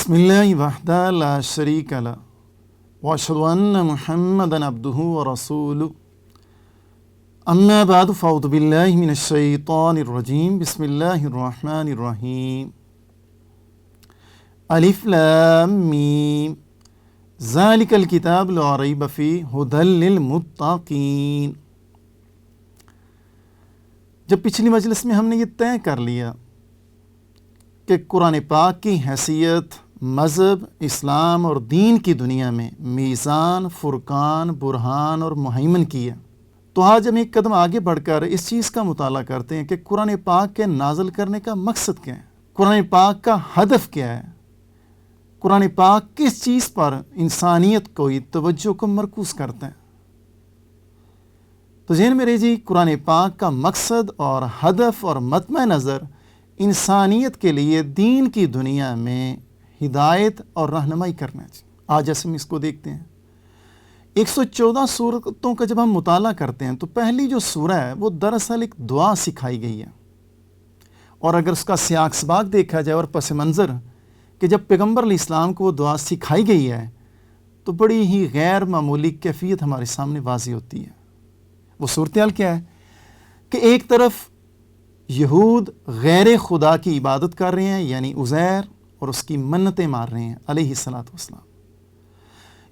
بسم اللہ وحدہ لا شریک لہ واشہد ان محمدا عبدہ ورسولہ اما بعد فاعوذ باللہ من الشیطان الرجیم بسم اللہ الرحمن الرحیم الف لام میم ذالک الکتاب لا ریب فیہ ھدی للمتقین۔ جب پچھلی مجلس میں ہم نے یہ طے کر لیا کہ قرآن پاک کی حیثیت مذہب، اسلام اور دین کی دنیا میں میزان، فرقان، برہان اور مہیمن کی ہے، تو آج ہم ایک قدم آگے بڑھ کر اس چیز کا مطالعہ کرتے ہیں کہ قرآن پاک کے نازل کرنے کا مقصد کیا ہے، قرآن پاک کا ہدف کیا ہے، قرآن پاک کس چیز پر انسانیت کو توجہ کو مرکوز کرتا ہے۔ تو ذہن میں رہے قرآن پاک کا مقصد اور ہدف اور مطمع نظر انسانیت کے لیے دین کی دنیا میں ہدایت اور رہنمائی کرنا ہے۔ آج ہم اس کو دیکھتے ہیں۔ 114 سورتوں کا جب ہم مطالعہ کرتے ہیں تو پہلی جو سورہ ہے وہ دراصل ایک دعا سکھائی گئی ہے، اور اگر اس کا سیاق سباق دیکھا جائے اور پس منظر کہ جب پیغمبر علیہ السلام کو وہ دعا سکھائی گئی ہے تو بڑی ہی غیر معمولی کیفیت ہمارے سامنے واضح ہوتی ہے۔ وہ صورتحال کیا ہے کہ ایک طرف یہود غیر خدا کی عبادت کر رہے ہیں، یعنی عزیر، اور اس کی منتیں مار رہے ہیں علیہ السلام۔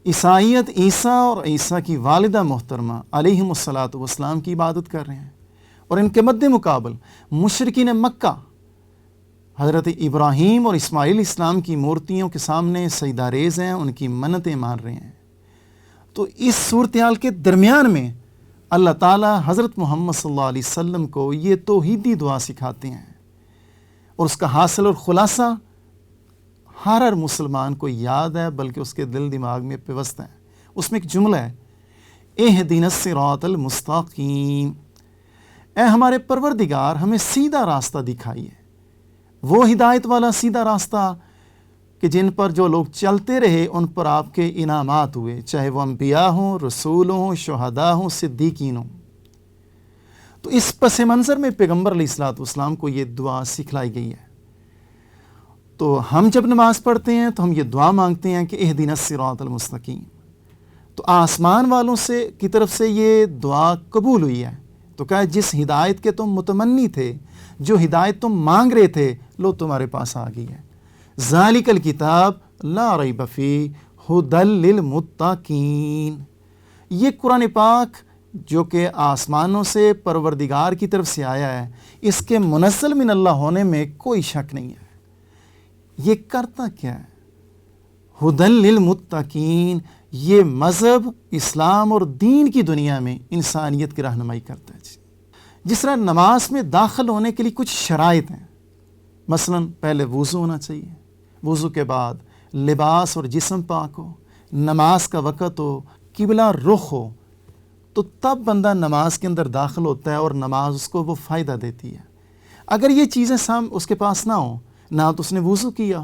عیسائیت عیسیٰ اور عیسیٰ کی والدہ محترمہ علیہم السلام کی عبادت کر رہے ہیں، اور ان کے مد مقابل مشرکین مکہ حضرت ابراہیم اور اسماعیل علیہ السلام کی مورتیوں کے سامنے سجدہ ریز ہیں، ان کی منتیں مار رہے ہیں۔ تو اس صورتحال کے درمیان میں اللہ تعالیٰ حضرت محمد صلی اللہ علیہ وسلم کو یہ توحیدی دعا سکھاتے ہیں، اور اس کا حاصل اور خلاصہ ہر مسلمان کو یاد ہے، بلکہ اس کے دل دماغ میں پیوست ہے۔ اس میں ایک جملہ ہے، اہدنا الصراط المستقیم، اے ہمارے پروردگار ہمیں سیدھا راستہ دکھائیے، وہ ہدایت والا سیدھا راستہ کہ جن پر جو لوگ چلتے رہے ان پر آپ کے انعامات ہوئے، چاہے وہ انبیاء ہوں، رسول ہوں، شہداء ہوں، صدیقین ہوں۔ تو اس پس منظر میں پیغمبر علیہ السلام کو یہ دعا سکھلائی گئی ہے۔ تو ہم جب نماز پڑھتے ہیں تو ہم یہ دعا مانگتے ہیں کہ اہدنا الصراط المستقیم، تو آسمان والوں کی طرف سے یہ دعا قبول ہوئی ہے۔ تو کہا جس ہدایت کے تم متمنی تھے، جو ہدایت تم مانگ رہے تھے، لو تمہارے پاس آ گئی ہے۔ ذالک الکتاب لا ریب فیہ ھدی للمتقین، یہ قرآن پاک جو کہ آسمانوں سے پروردگار کی طرف سے آیا ہے، اس کے منزل من اللہ ہونے میں کوئی شک نہیں ہے۔ یہ کرتا کیا ہے؟ ھدی للمتقین، یہ مذہب، اسلام اور دین کی دنیا میں انسانیت کی رہنمائی کرتا ہے۔ جس طرح نماز میں داخل ہونے کے لیے کچھ شرائط ہیں، مثلا پہلے وضو ہونا چاہیے، وضو کے بعد لباس اور جسم پاک ہو، نماز کا وقت ہو، قبلہ رخ ہو، تو تب بندہ نماز کے اندر داخل ہوتا ہے اور نماز اس کو وہ فائدہ دیتی ہے۔ اگر یہ چیزیں اس کے پاس نہ ہوں، نہ تو اس نے وضو کیا،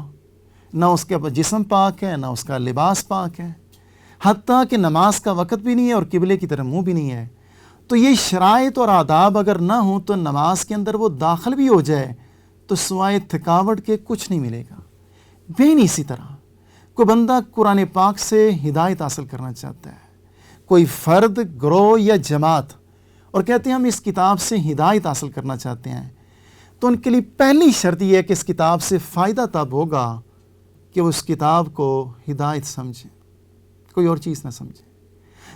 نہ اس کا جسم پاک ہے، نہ اس کا لباس پاک ہے، حتیٰ کہ نماز کا وقت بھی نہیں ہے اور قبلے کی طرف منہ بھی نہیں ہے، تو یہ شرائط اور آداب اگر نہ ہوں تو نماز کے اندر وہ داخل بھی ہو جائے تو سوائے تھکاوٹ کے کچھ نہیں ملے گا۔ بین اسی طرح کوئی بندہ قرآن پاک سے ہدایت حاصل کرنا چاہتا ہے، کوئی فرد، گروہ یا جماعت، اور کہتے ہیں ہم اس کتاب سے ہدایت حاصل کرنا چاہتے ہیں، تو ان کے لیے پہلی شرط یہ ہے کہ اس کتاب سے فائدہ تب ہوگا کہ وہ اس کتاب کو ہدایت سمجھے، کوئی اور چیز نہ سمجھے۔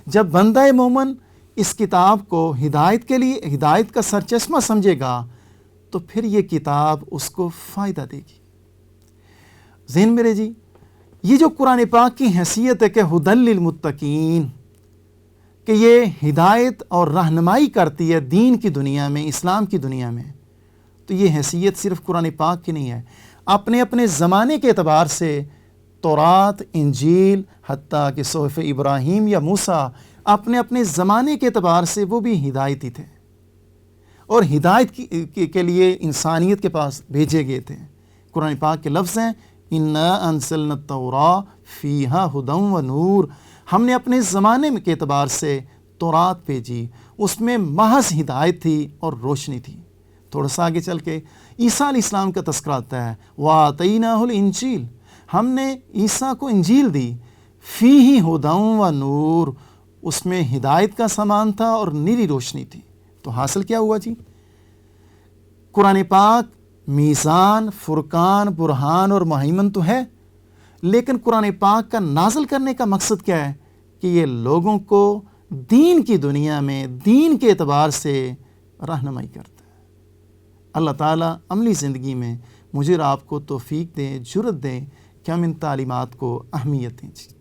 جب بندہ مومن اس کتاب کو ہدایت کے لیے ہدایت کا سرچشمہ سمجھے گا تو پھر یہ کتاب اس کو فائدہ دے گی۔ ذہن میں رہے یہ جو قرآن پاک کی حیثیت ہے کہ ھدی للمتقین، کہ یہ ہدایت اور رہنمائی کرتی ہے دین کی دنیا میں، اسلام کی دنیا میں، تو یہ حیثیت صرف قرآن پاک کی نہیں ہے، اپنے اپنے زمانے کے اعتبار سے تورات، انجیل، حتیٰ کہ صحف ابراہیم یا موسیٰ، اپنے اپنے زمانے کے اعتبار سے وہ بھی ہدایتی تھے، اور ہدایت کے لیے انسانیت کے پاس بھیجے گئے تھے۔ قرآن پاک کے لفظ ہیں اِنَّا أَنزَلْنَا التَّوْرَاةَ فِيهَا هُدًى وَنُورٌ، ہم نے اپنے زمانے کے اعتبار سے تورات بھیجی، اس میں محض ہدایت تھی اور روشنی تھی۔ تھوڑا سا آگے چل کے عیسیٰ علیہ السلام کا تذکرہ آتا ہے، وَآتَيْنَاهُ الْإِنجِيلَ، ہم نے عیسیٰ کو انجیل دی، فیہ ھدی و نور، اس میں ہدایت کا سامان تھا اور نیری روشنی تھی۔ تو حاصل کیا ہوا جی؟ قرآن پاک میزان، فرقان، برہان اور مہیمن تو ہے، لیکن قرآن پاک کا نازل کرنے کا مقصد کیا ہے؟ کہ یہ لوگوں کو دین کی دنیا میں دین کے اعتبار سے رہنمائی کرتا ہے۔ اللہ تعالیٰ عملی زندگی میں مجھے اور آپ کو توفیق دے، جرأت دے کہ ہم ان تعلیمات کو اہمیت دیں جی۔